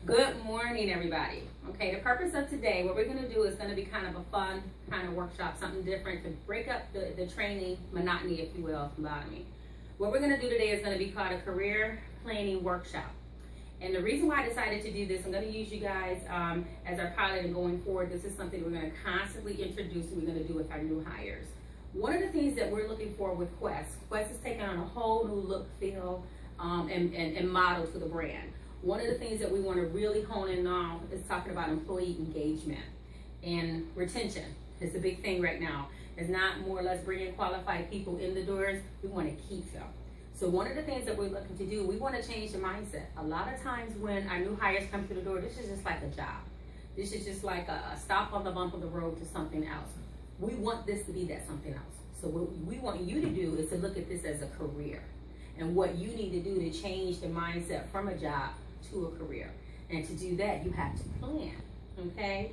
Good morning, everybody. Okay, the purpose of today, what we're going to do is going to be kind of a fun kind of workshop, something different to break up the training monotony, if you will, monotony. What we're going to do today is going to be called a career planning workshop. And the reason why I decided to do this, I'm going to use you guys as our pilot, and going forward, this is something we're going to constantly introduce and we're going to do with our new hires. One of the things that we're looking for with Quest is taking on a whole new look, feel, and model to the brand. One of the things that we want to really hone in on is talking about employee engagement and retention. It's a big thing right now. It's not more or less bringing qualified people in the doors. We want to keep them. So one of the things that we're looking to do, we want to change the mindset. A lot of times when our new hires come through the door, this is just like a job. This is just like a stop on the bump of the road to something else. We want this to be that something else. So what we want you to do is to look at this as a career, and what you need to do to change the mindset from a job to a career. And to do that, you have to plan, okay?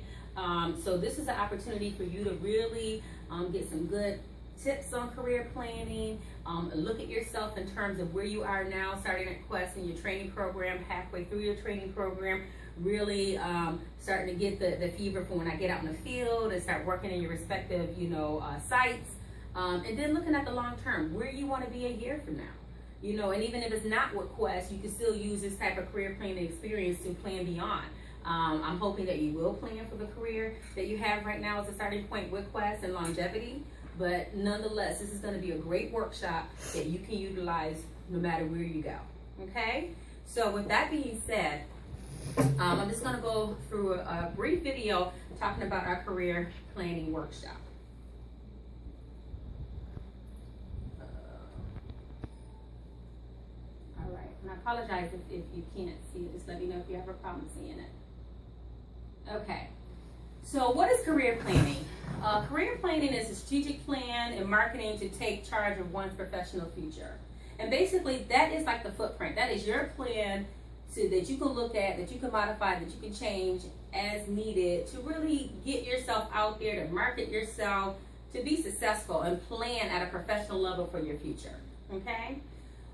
So this is an opportunity for you to really get some good tips on career planning. Look at yourself in terms of where you are now, starting at Quest in your training program, halfway through your training program, really starting to get the fever for when I get out in the field and start working in your respective, sites. And then looking at the long term, where you want to be a year from now. And even if it's not with Quest, you can still use this type of career planning experience to plan beyond. I'm hoping that you will plan for the career that you have right now as a starting point with Quest and longevity. But nonetheless, this is going to be a great workshop that you can utilize no matter where you go. Okay? So with that being said, I'm just going to go through a brief video talking about our career planning workshop. All right, and I apologize if you can't see it. Just let me know if you have a problem seeing it. Okay, so what is career planning? Career planning is a strategic plan in marketing to take charge of one's professional future. And basically, that is like the footprint. That is your plan that you can look at, that you can modify, that you can change as needed to really get yourself out there, to market yourself, to be successful and plan at a professional level for your future, okay?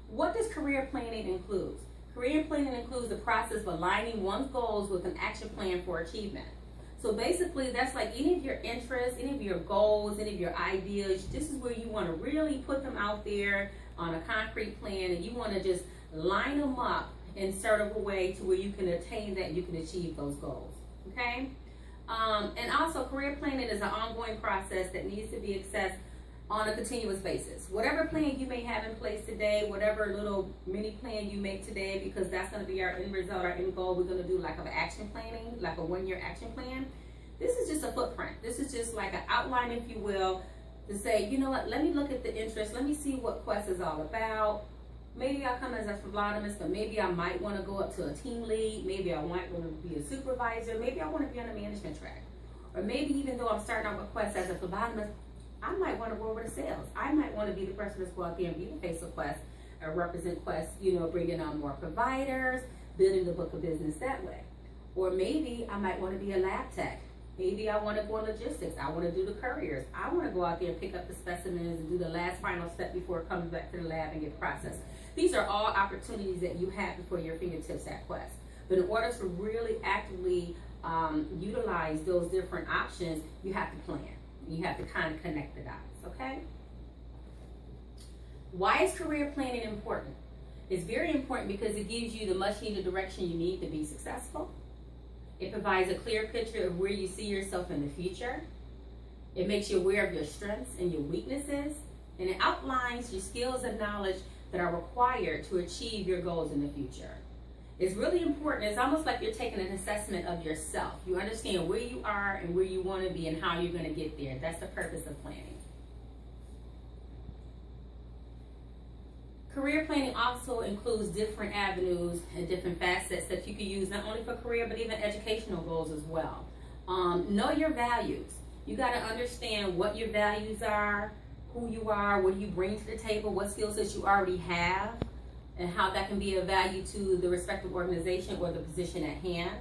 What does career planning include? Career planning includes the process of aligning one's goals with an action plan for achievement. So basically, that's like any of your interests, any of your goals, any of your ideas. This is where you want to really put them out there on a concrete plan, and you want to just line them up in sort of a way to where you can attain that, you can achieve those goals, okay? And also, career planning is an ongoing process that needs to be assessed on a continuous basis. Whatever plan you may have in place today, whatever little mini plan you make today, because that's going to be our end result, our end goal, we're going to do like an action planning, like a one-year action plan. This is just a footprint. This is just like an outline, if you will, to say, you know what, let me look at the interest, let me see what Quest is all about. Maybe I'll come as a phlebotomist, but maybe I might want to go up to a team lead. Maybe I might want to be a supervisor. Maybe I want to be on a management track. Or maybe even though I'm starting out with Quest as a phlebotomist, I might want to go over to sales. I might want to be the person that's go out there and be the face of Quest or represent Quest, bringing on more providers, building the book of business that way. Or maybe I might want to be a lab tech. Maybe I want to go in logistics. I want to do the couriers. I want to go out there and pick up the specimens and do the last final step before it comes back to the lab and get processed. These are all opportunities that you have before your fingertips at Quest. But in order to really actively utilize those different options, you have to plan. You have to kind of connect the dots, okay? Why is career planning important? It's very important because it gives you the much needed direction you need to be successful. It provides a clear picture of where you see yourself in the future. It makes you aware of your strengths and your weaknesses. And it outlines your skills and knowledge that are required to achieve your goals in the future. It's really important. It's almost like you're taking an assessment of yourself. You understand where you are and where you want to be and how you're going to get there. That's the purpose of planning. Career planning also includes different avenues and different facets that you can use not only for career but even educational goals as well. Know your values. You got to understand what your values are, who you are, what do you bring to the table, what skills that you already have, and how that can be of value to the respective organization or the position at hand.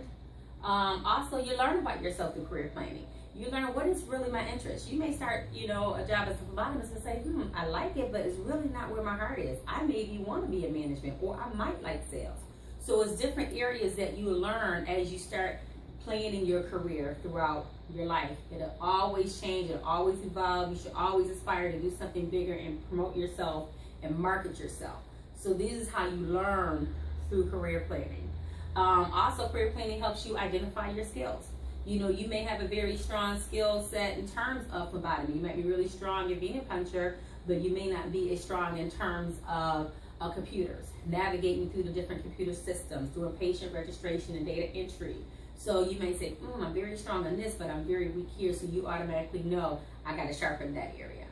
Also, you learn about yourself through career planning. You learn what is really my interest. You may start, a job as a phlebotomist and say, I like it, but it's really not where my heart is. I maybe want to be in management, or I might like sales. So it's different areas that you learn as you start planning your career throughout your life. It'll always change, it'll always evolve. You should always aspire to do something bigger and promote yourself and market yourself. So this is how you learn through career planning. Also, career planning helps you identify your skills. You know, you may have a very strong skill set in terms of phlebotomy. You might be really strong in being a puncher, but you may not be as strong in terms of computers, navigating through the different computer systems, doing patient registration and data entry. So you may say, I'm very strong in this, but I'm very weak here. So you automatically know I got to sharpen that area.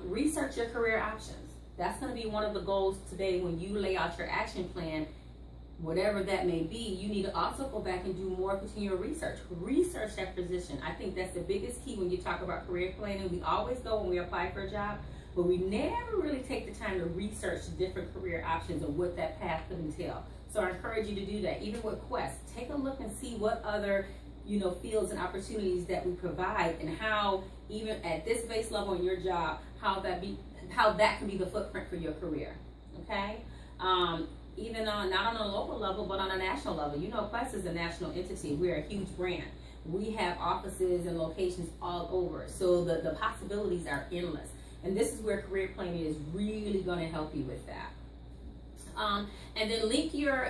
Research your career options. That's going to be one of the goals today when you lay out your action plan. Whatever that may be, you need to also go back and do more continual research. Research that position. I think that's the biggest key when you talk about career planning. We always go when we apply for a job, but we never really take the time to research the different career options and what that path could entail. So I encourage you to do that. Even with Quest, take a look and see what other fields and opportunities that we provide, and how even at this base level in your job, how that can be the footprint for your career. Okay. Even not on a local level, but on a national level. Quest is a national entity. We're a huge brand. We have offices and locations all over. So the possibilities are endless. And this is where career planning is really going to help you with that. And then link your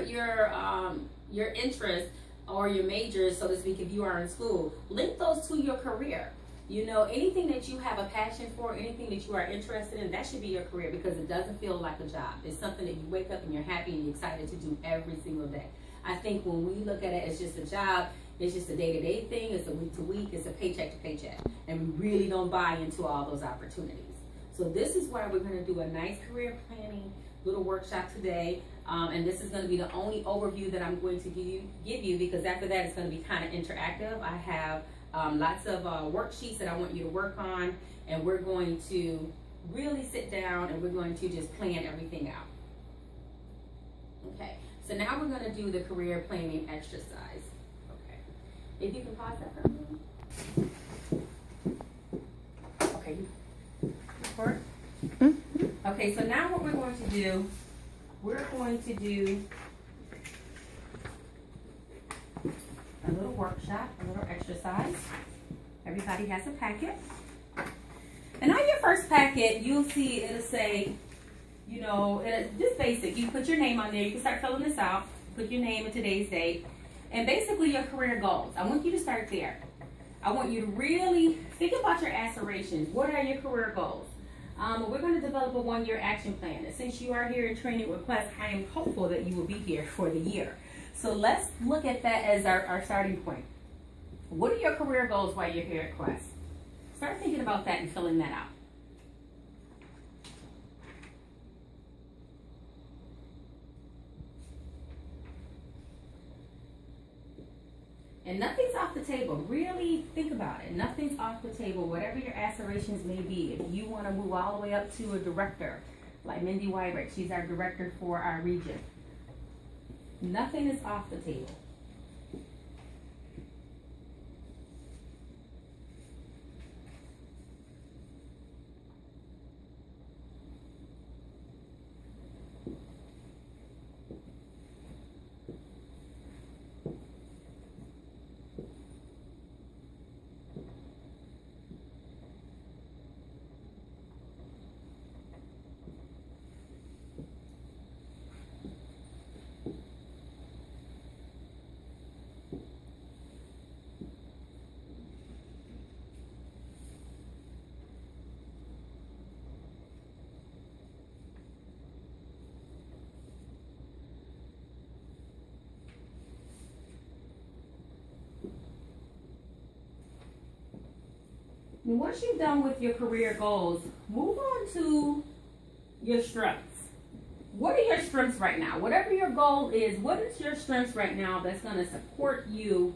interests or your majors, so to speak, if you are in school. Link those to your career. Anything that you have a passion for, anything that you are interested in, that should be your career, because it doesn't feel like a job. It's something that you wake up and you're happy and you're excited to do every single day. I think when we look at it as just a job, it's just a day-to-day thing, it's a week-to-week, it's a paycheck-to-paycheck. And we really don't buy into all those opportunities. So this is why we're going to do a nice career planning little workshop today. And this is going to be the only overview that I'm going to give you, because after that it's going to be kind of interactive. I have lots of worksheets that I want you to work on, and we're going to really sit down and we're going to just plan everything out. Okay, so now we're going to do the career planning exercise. Okay, if you can pause that for me. Okay, record. Okay, so now what we're going to do, a little workshop, a little exercise. Everybody has a packet. And on your first packet, you'll see it'll say, just basic. You put your name on there. You can start filling this out. Put your name and today's date. And basically your career goals. I want you to start there. I want you to really think about your aspirations. What are your career goals? We're going to develop a one-year action plan. And since you are here in training with Quest, I am hopeful that you will be here for the year. So let's look at that as our starting point. What are your career goals while you're here at Quest? Start thinking about that and filling that out. And nothing's off the table. Really think about it. Nothing's off the table. Whatever your aspirations may be. If you want to move all the way up to a director, like Mindy Wyrick, she's our director for our region. Nothing is off the table. And once you've done with your career goals, move on to your strengths. What are your strengths right now? Whatever your goal is, what is your strengths right now that's going to support you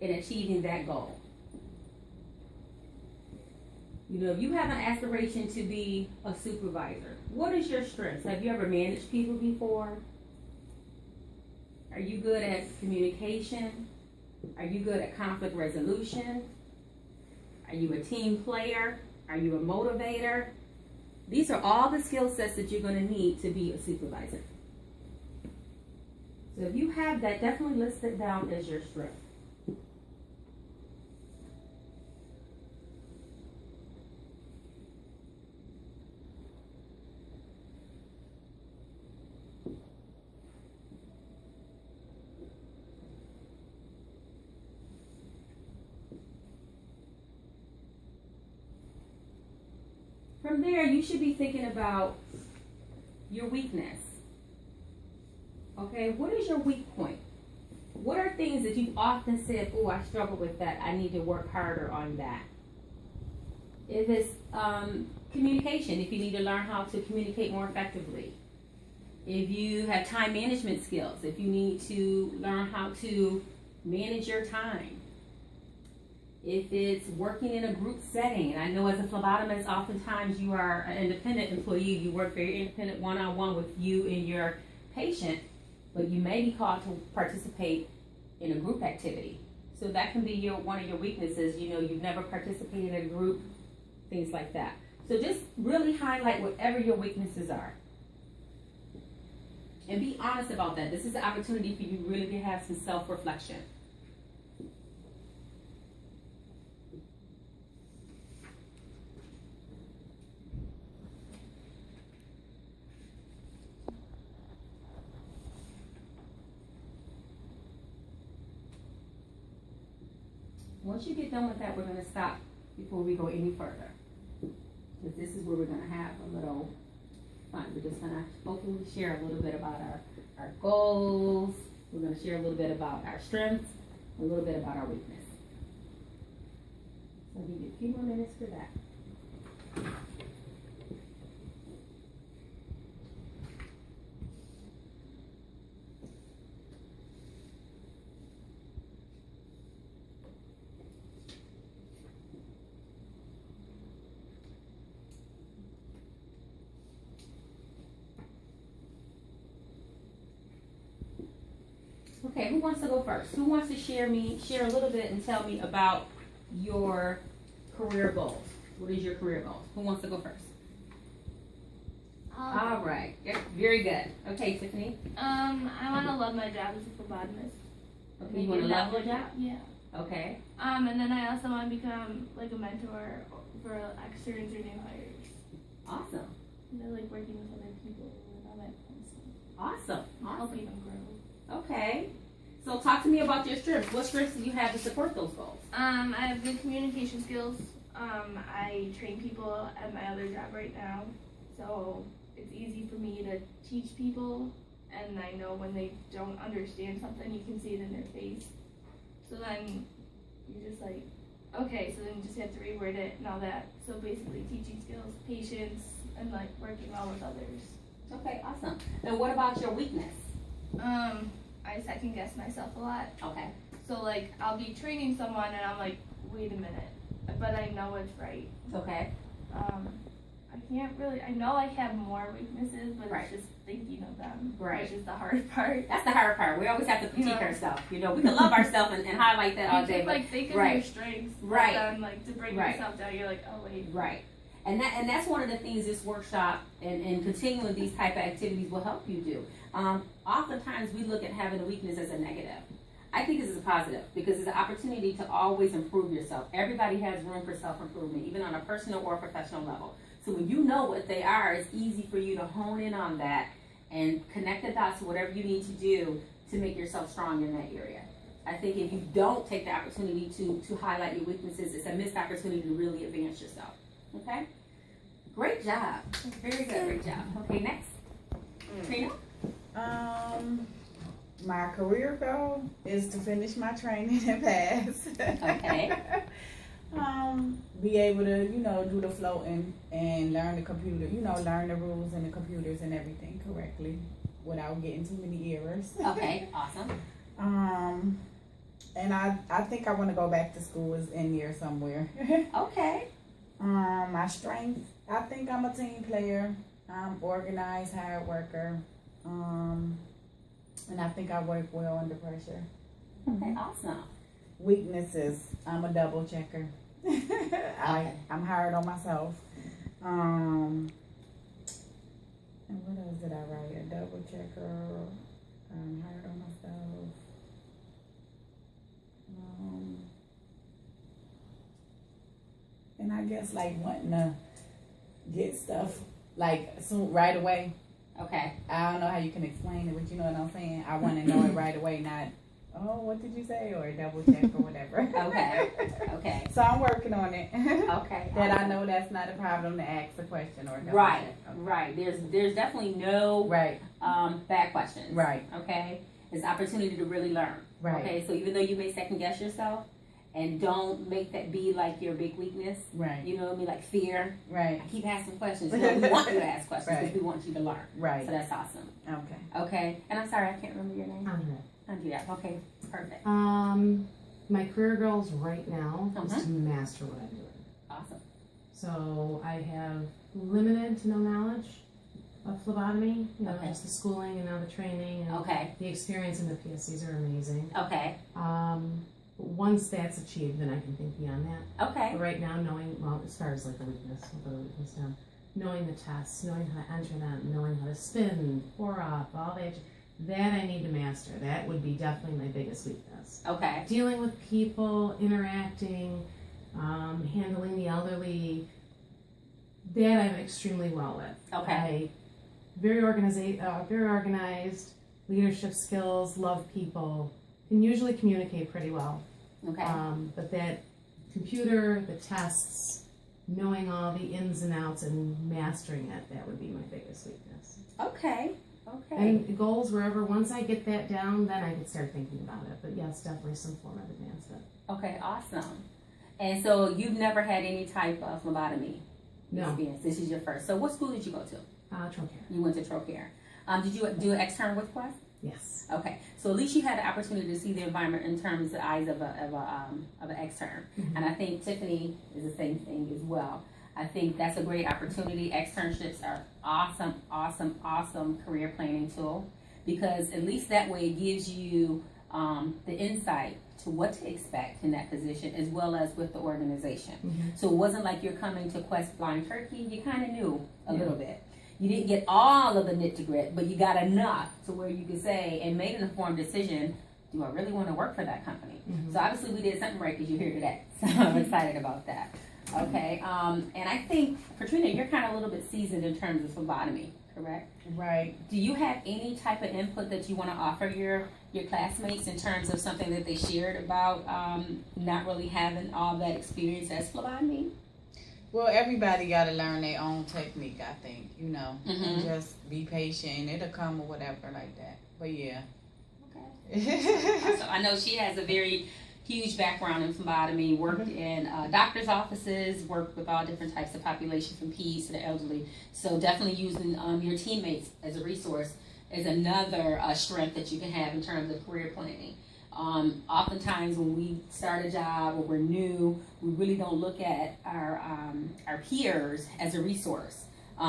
in achieving that goal? If you have an aspiration to be a supervisor, what is your strengths? Have you ever managed people before? Are you good at communication? Are you good at conflict resolution? Are you a team player? Are you a motivator? These are all the skill sets that you're going to need to be a supervisor. So if you have that, definitely list it down as your strength. From there, you should be thinking about your weakness. Okay, what is your weak point? What are things that you've often said, oh, I struggle with that, I need to work harder on that? If it's communication, if you need to learn how to communicate more effectively. If you have time management skills, if you need to learn how to manage your time. If it's working in a group setting, and I know as a phlebotomist, oftentimes you are an independent employee, you work very independent one-on-one with you and your patient, but you may be called to participate in a group activity. So that can be one of your weaknesses, you've never participated in a group, things like that. So just really highlight whatever your weaknesses are. And be honest about that. This is an opportunity for you really to have some self-reflection. Once you get done with that, we're going to stop before we go any further. Because this is where we're going to have a little fun. We're just going to hopefully share a little bit about our goals. We're going to share a little bit about our strengths, a little bit about our weakness. So I'll give you a few more minutes for that. Okay, who wants to go first? Who wants to share a little bit and tell me about your career goals? What is your career goals? Who wants to go first? All right. Yep, very good. Okay, Tiffany. I want to love my job as a phlebotomist. Okay, you want to love your job? Yeah. Okay. And then I also want to become like a mentor for externs or new hires. Awesome. And I like working with other people and all that kind of stuff. Awesome. Helping them grow. Okay. So talk to me about your strengths. What strengths do you have to support those goals? I have good communication skills. I train people at my other job right now. So it's easy for me to teach people, and I know when they don't understand something, you can see it in their face. So then you're just like, okay, so then you just have to reword it and all that. So basically teaching skills, patience, and like working well with others. Okay, awesome. And what about your weakness? I second guess myself a lot. Okay. So like I'll be training someone and I'm like, wait a minute, but I know it's right. Okay. I can't really, I know I have more weaknesses, but Right. it's just thinking of them. Right. Which is the hard part. That's the hard part. We always have to critique ourselves. We can love ourselves and highlight that all You day. just But like think of right. your strengths. Right. But then like to bring Right. yourself down, you're like, oh wait. right. And that's one of the things this workshop and continuing these type of activities will help you do. Oftentimes we look at having a weakness as a negative. I think this is a positive because it's an opportunity to always improve yourself. Everybody has room for self-improvement, even on a personal or professional level. So when you know what they are, it's easy for you to hone in on that and connect the dots to whatever you need to do to make yourself strong in that area. I think if you don't take the opportunity to highlight your weaknesses, it's a missed opportunity to really advance yourself. Okay? Great job. Very good. Great job. Okay, next. Trina? My career goal is to finish my training and pass. Okay. Be able to, do the floating and learn the computer, learn the rules and the computers and everything correctly without getting too many errors. Okay, awesome. And I think I want to go back to school in here somewhere. Okay. My strength, I think I'm a team player. I'm organized, hard worker. And I think I work well under pressure. Okay, awesome. Weaknesses, I'm a double checker. I'm hard on myself. And what else did I write? A double checker, hard on myself. And I guess like wanting to get stuff like soon right away. Okay. I don't know how you can explain it, but you know what I'm saying. I want to know it right away, not what did you say, or double check or whatever. Okay. Okay. So I'm working on it. Okay. That awesome. I know that's not a problem to ask a question or double Right. check. Okay. Right. There's definitely no Right. bad questions. Right. Okay. It's opportunity to really learn. Right. Okay. So even though you may second guess yourself, and don't make that be like your big weakness. Right. You know what I mean? Like fear. Right. I keep asking questions. No, we want you to ask questions because Right. we want you to learn. Right. So that's awesome. Okay. Okay. And I'm sorry, I can't remember your name. Andrea. Andrea. Okay. Perfect. My career goals right now is Uh-huh. to master what I'm doing. Awesome. So I have limited to no knowledge of phlebotomy, Okay. just the schooling and now the training and Okay. the experience in the PSCs are amazing. Okay. Once that's achieved, then I can think beyond that. Okay. But right now, as far as like a weakness, we'll put a weakness down, knowing the tests, knowing how to enter them, knowing how to spin, pour off, all that I need to master. That would be definitely my biggest weakness. Okay. Dealing with people, interacting, handling the elderly, that I'm extremely well with. Okay. Very organized, leadership skills, love people, can usually communicate pretty well. Okay. But that computer, the tests, knowing all the ins and outs and mastering it, that would be my biggest weakness. Okay. Okay. And goals wherever, once I get that down, then I can start thinking about it. But yes, definitely some form of advancement. Okay. Awesome. And so you've never had any type of phlebotomy No. experience. This is your first. So what school did you go to? Trocaire. You went to Trocaire. Did you do an extern with Quest? Yes. Okay, so at least you had the opportunity to see the environment in terms of the eyes of an extern, Mhm. and I think Tiffany is the same thing as well. I think that's a great opportunity. Externships are awesome career planning tool because at least that way it gives you the insight to what to expect in that position as well as with the organization. Mhm. So it wasn't like you're coming to Quest blind turkey. You kind of knew a Yeah. little bit. You didn't get all of the nit to grit, but you got enough to where you could say and made an informed decision, do I really want to work for that company? Mhm. So obviously we did something right because you're here today. So I'm excited about that. Okay, and I think, Katrina, you're kind of a little bit seasoned in terms of phlebotomy, correct? Right. Do you have any type of input that you want to offer your classmates in terms of something that they shared about not really having all that experience as phlebotomy? Well, everybody got to learn their own technique, I think, and Mhm. just be patient. It'll come or whatever like that. But yeah. Okay. So I know she has a very huge background in phlebotomy, worked in doctor's offices, worked with all different types of population from peds to the elderly. So definitely using your teammates as a resource is another strength that you can have in terms of career planning. Oftentimes when we start a job or we're new, we really don't look at our peers as a resource.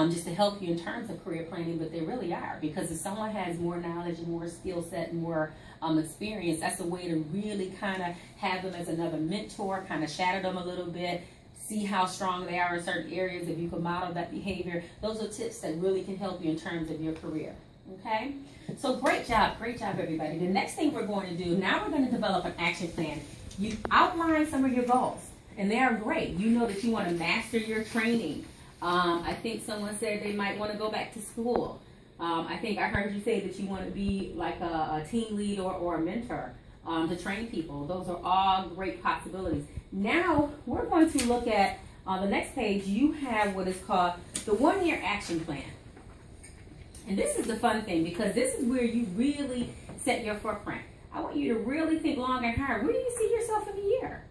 Just to help you in terms of career planning, but they really are, because if someone has more knowledge and more skill set and more experience, that's a way to really kind of have them as another mentor, kind of shadow them a little bit, see how strong they are in certain areas. If you can model that behavior, those are tips that really can help you in terms of your career. Okay, so great job everybody. The next thing we're going to do, now we're going to develop an action plan. You outline some of your goals, and they are great. You know that you want to master your training. I think someone said they might want to go back to school. I think I heard you say that you want to be like a team lead or a mentor to train people. Those are all great possibilities. Now we're going to look at, on the next page, you have what is called the 1-year action plan. And this is the fun thing, because this is where you really set your footprint. I want you to really think long and hard. Where do you see yourself in a year?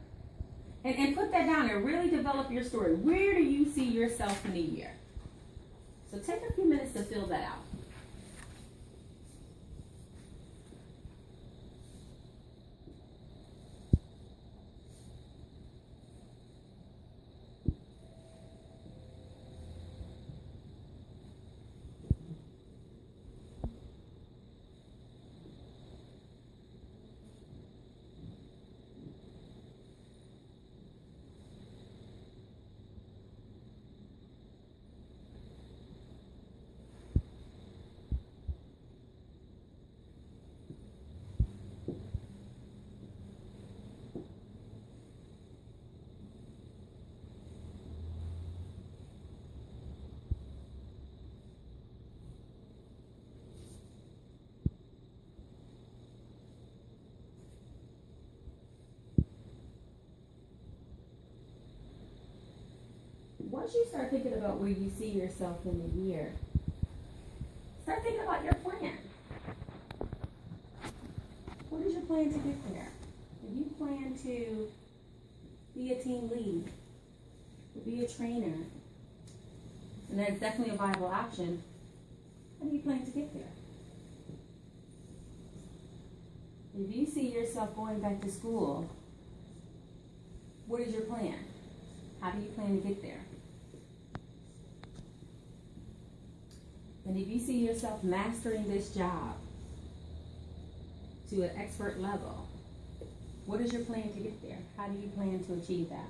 And put that down and really develop your story. Where do you see yourself in a year? So take a few minutes to fill that out. once you start thinking about where you see yourself in the year, start thinking about your plan. What is your plan to get there? If you plan to be a team lead, to be a trainer, and that's definitely a viable option, how do you plan to get there? If you see yourself going back to school, what is your plan? How do you plan to get there? And if you see yourself mastering this job to an expert level, what is your plan to get there? How do you plan to achieve that?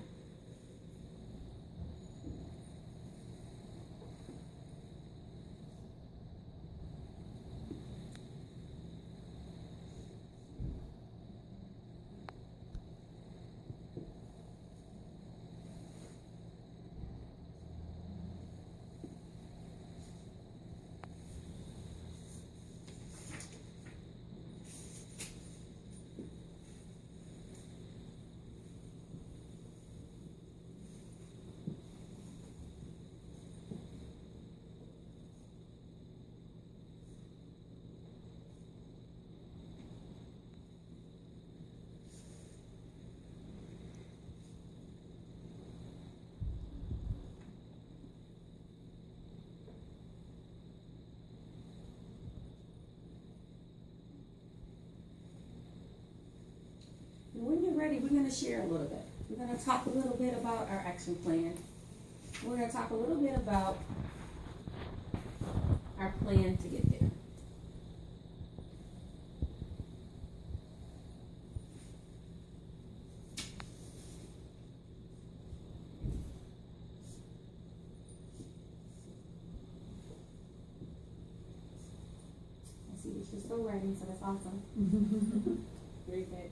When you're ready, we're going to share a little bit. We're going to talk a little bit about our action plan. We're going to talk a little bit about our plan to get there. I see that you're still writing, so that's awesome. Very good.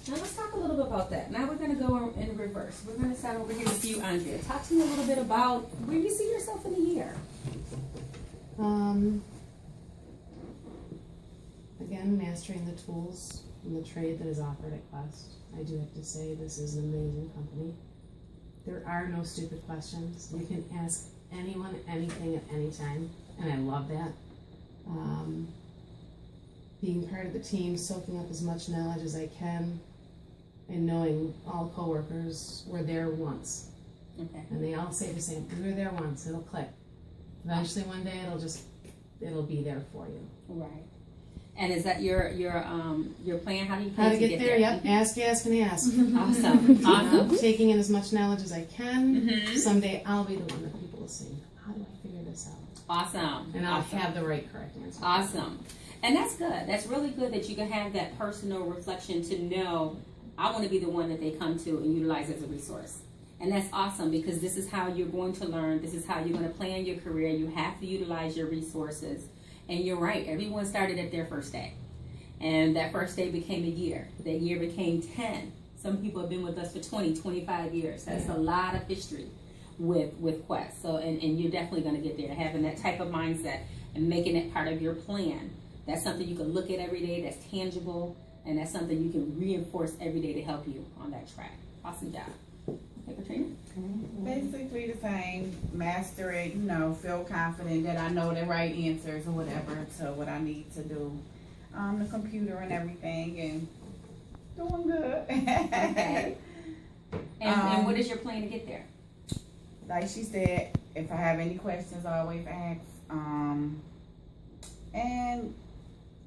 Now let's talk a little bit about that. Now we're going to go in reverse. We're going to start over here with you, Andrea. Talk to me a little bit about where you see yourself in a year. Again, mastering the tools and the trade that is offered at Quest. I do have to say this is an amazing company. There are no stupid questions. You can ask anyone anything at any time, and I love that. Being part of the team, soaking up as much knowledge as I can, and knowing all coworkers were there once. Okay. And they all say the same, we were there once, it'll click. Eventually one day it'll be there for you. Right. And is that your plan? How do you plan How to get there? Yep. Ask, and ask. Awesome. Awesome. Taking in as much knowledge as I can. Mm-hmm. Someday I'll be the one that people will say, how do I figure this out? Awesome. And I'll have the right correct answer. Awesome. And that's good. That's really good that you can have that personal reflection to know I want to be the one that they come to and utilize as a resource. And that's awesome because this is how you're going to learn. This is how you're going to plan your career. You have to utilize your resources. And you're right. Everyone started at their first day. And that first day became a year. That year became 10. Some people have been with us for 20, 25 years. That's a lot of history with Quest. So, and you're definitely going to get there. Having that type of mindset and making it part of your plan. That's something you can look at every day. That's tangible. And that's something you can reinforce every day to help you on that track. Awesome job. Okay, Katrina? Basically the same. Master it, feel confident that I know the right answers or whatever to what I need to do. The computer and everything and doing good. Okay. And what is your plan to get there? Like she said, if I have any questions, I always ask. And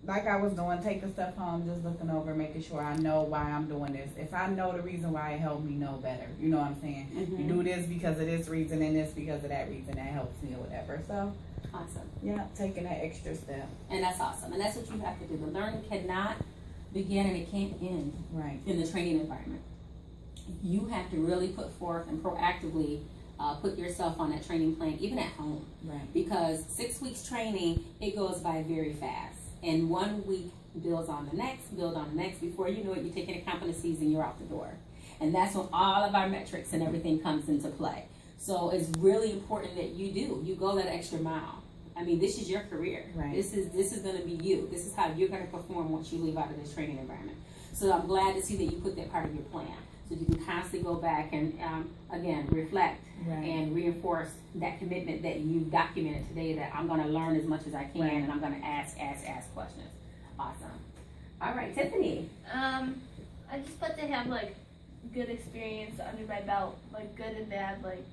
like I was doing, taking stuff home, just looking over, making sure I know why I'm doing this. If I know the reason why, it helped me know better. You know what I'm saying? Mm-hmm. You do this because of this reason and this because of that reason. That helps me or whatever. So, Awesome. yeah, taking that extra step. And that's awesome. And that's what you have to do. The learning cannot begin and it can't end Right. in the training environment. You have to really put forth and proactively put yourself on that training plan, even at home. Right. Because 6 weeks training, it goes by very fast. And 1 week builds on the next, build on the next. Before you know it, you're taking a competencies and you're out the door. And that's when all of our metrics and everything comes into play. So it's really important that you go that extra mile. I mean, this is your career. Right. This is going to be you. This is how you're going to perform once you leave out of this training environment. So I'm glad to see that you put that part of your plan, so you can constantly go back and again reflect and reinforce that commitment that you documented today. That I'm going to learn as much as I can, and I'm going to ask questions. Awesome. All right, Tiffany. I just put to have like good experience under my belt, like good and bad, like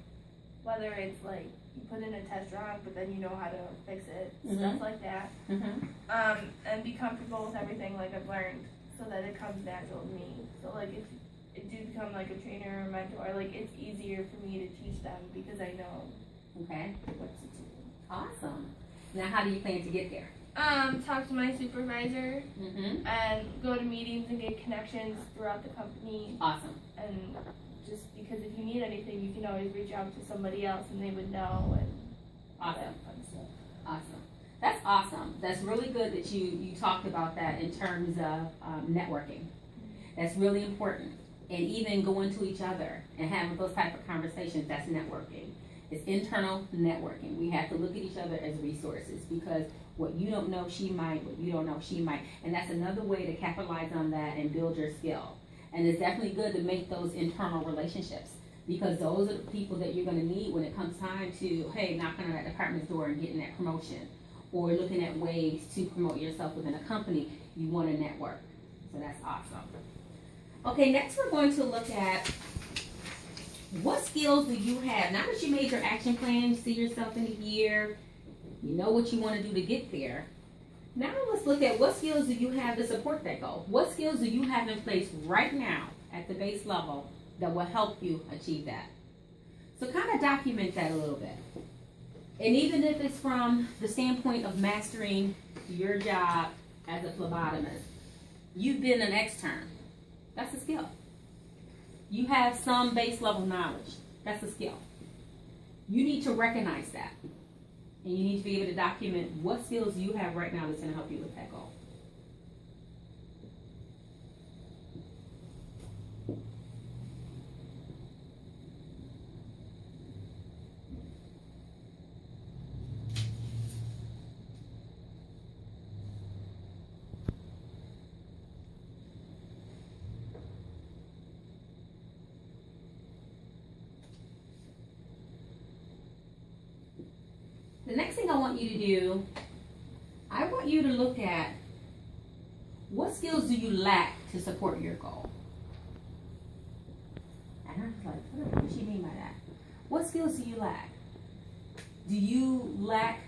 whether it's like you put in a test wrong, but then you know how to fix it, stuff like that. And be comfortable with everything like I've learned, so that it comes natural to me. So like if it do become like a trainer or a mentor, like it's easier for me to teach them because I know what to do. Awesome. Now, how do you plan to get there? Talk to my supervisor and go to meetings and get connections throughout the company. Awesome. And just because if you need anything, you can always reach out to somebody else and they would know. And Awesome. that fun stuff. Awesome. That's awesome. That's really good that you talked about that in terms of networking. That's really important. And even going to each other and having those type of conversations, that's networking. It's internal networking. We have to look at each other as resources, because what you don't know, she might. What you don't know, she might. And that's another way to capitalize on that and build your skill. And it's definitely good to make those internal relationships, because those are the people that you're going to need when it comes time to, hey, knocking on that department's door and getting that promotion, or looking at ways to promote yourself within a company. You want to network. So that's awesome. Okay, next we're going to look at what skills do you have? Now that you made your action plan, you see yourself in a year, you know what you want to do to get there. Now let's look at what skills do you have to support that goal? What skills do you have in place right now at the base level that will help you achieve that? So kind of document that a little bit. And even if it's from the standpoint of mastering your job as a phlebotomist, you've been an extern. That's a skill. You have some base level knowledge. That's a skill. You need to recognize that. And you need to be able to document what skills you have right now that's going to help you with that goal. The next thing I want you to do, I want you to look at what skills do you lack to support your goal. And I was like, what does she mean by that? What skills do you lack? Do you lack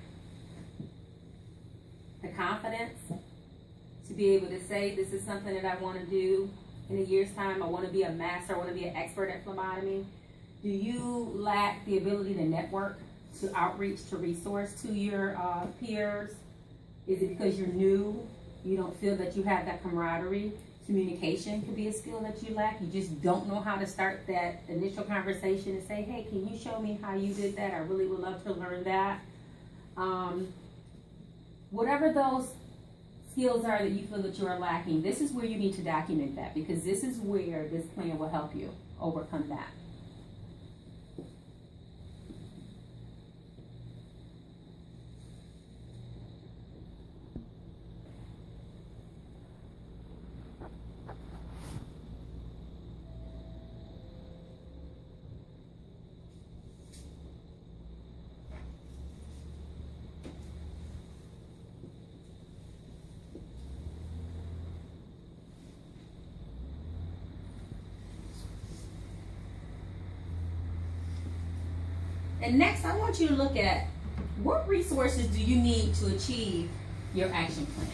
the confidence to be able to say, this is something that I want to do in a year's time? I want to be a master. I want to be an expert at phlebotomy. Do you lack the ability to network, to outreach, to resource to your peers? Is it because you're new? You don't feel that you have that camaraderie? Communication could be a skill that you lack. You just don't know how to start that initial conversation and say, hey, can you show me how you did that? I really would love to learn that. Whatever those skills are that you feel that you are lacking, this is where you need to document that, because this is where this plan will help you overcome that. And next, I want you to look at what resources do you need to achieve your action plan.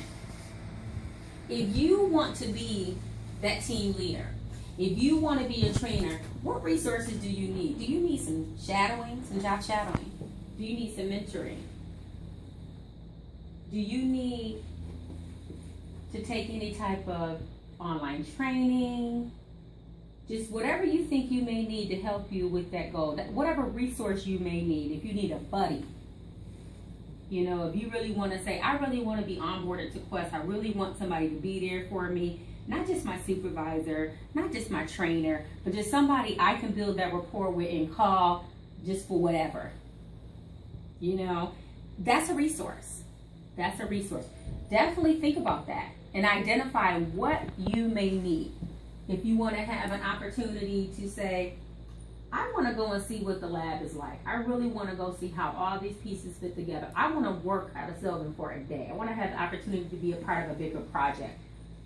If you want to be that team leader, if you want to be a trainer, what resources do you need? Do you need some shadowing, some job shadowing? Do you need some mentoring? Do you need to take any type of online training? Just whatever you think you may need to help you with that goal, whatever resource you may need. If you need a buddy, you know, if you really want to say, I really want to be onboarded to Quest, I really want somebody to be there for me, not just my supervisor, not just my trainer, but just somebody I can build that rapport with and call just for whatever. You know, that's a resource. That's a resource. Definitely think about that and identify what you may need. If you want to have an opportunity to say, I want to go and see what the lab is like. I really want to go see how all these pieces fit together. I want to work at a Sylvan for a day. I want to have the opportunity to be a part of a bigger project.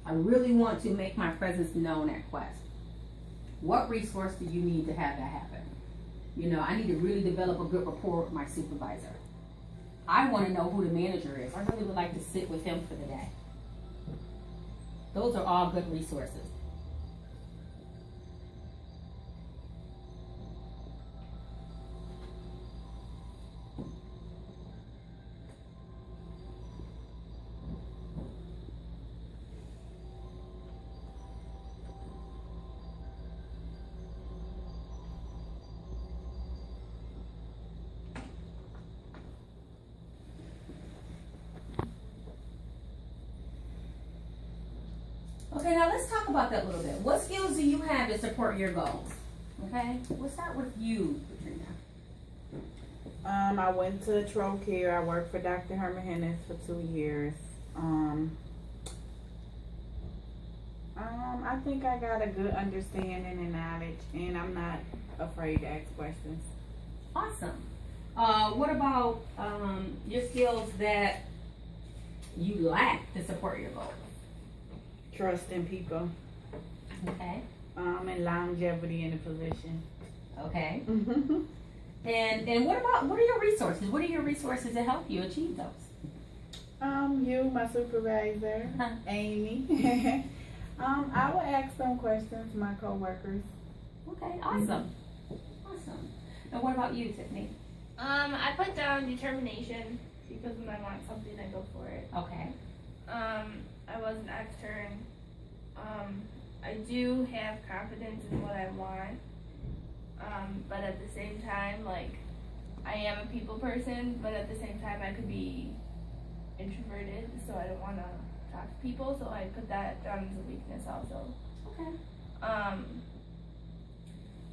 I really want to make my presence known at Quest. What resource do you need to have that happen? You know, I need to really develop a good rapport with my supervisor. I want to know who the manager is. I really would like to sit with him for the day. Those are all good resources. Okay, now let's talk about that a little bit. What skills do you have to support your goals? Okay, we'll start with you, Katrina. I went to Trocare. I worked for Dr. Herman Hennis for 2 years. I think I got a good understanding and knowledge, and I'm not afraid to ask questions. Awesome. What about your skills that you lack to support your goals? Trust in people, Okay. and longevity in the position. Okay. And what are your resources? What are your resources to help you achieve those? You, my supervisor, Amy. I would ask them questions, my coworkers. Okay, awesome. Awesome. And what about you, Tiffany? I put down determination because when I want something, I go for it. Okay. I was an extern. I do have confidence in what I want, but at the same time, like, I am a people person, but at the same time, I could be introverted, so I don't want to talk to people, so I put that down as a weakness also. Okay.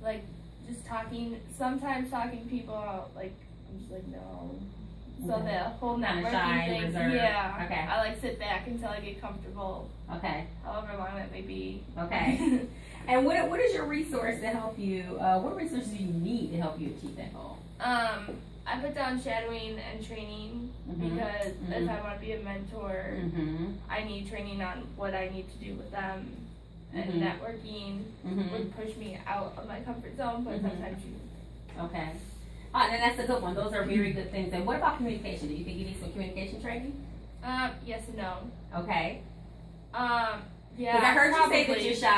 Like, just sometimes talking to people out, like, I'm just like, no. So Okay. the whole Kinda networking shy, thing, reserved. yeah. Okay. I like sit back until I get comfortable, Okay. however long that may be. Okay. And what is your resource to help you? What resources do you need to help you achieve that goal? I put down shadowing and training because if I want to be a mentor, I need training on what I need to do with them. And networking would push me out of my comfort zone, but sometimes you. Okay. And that's a good one. Those are very good things. And what about communication? Do you think you need some communication training? Yes and no. Okay. Yeah. Because I heard you say that probably. you're shy.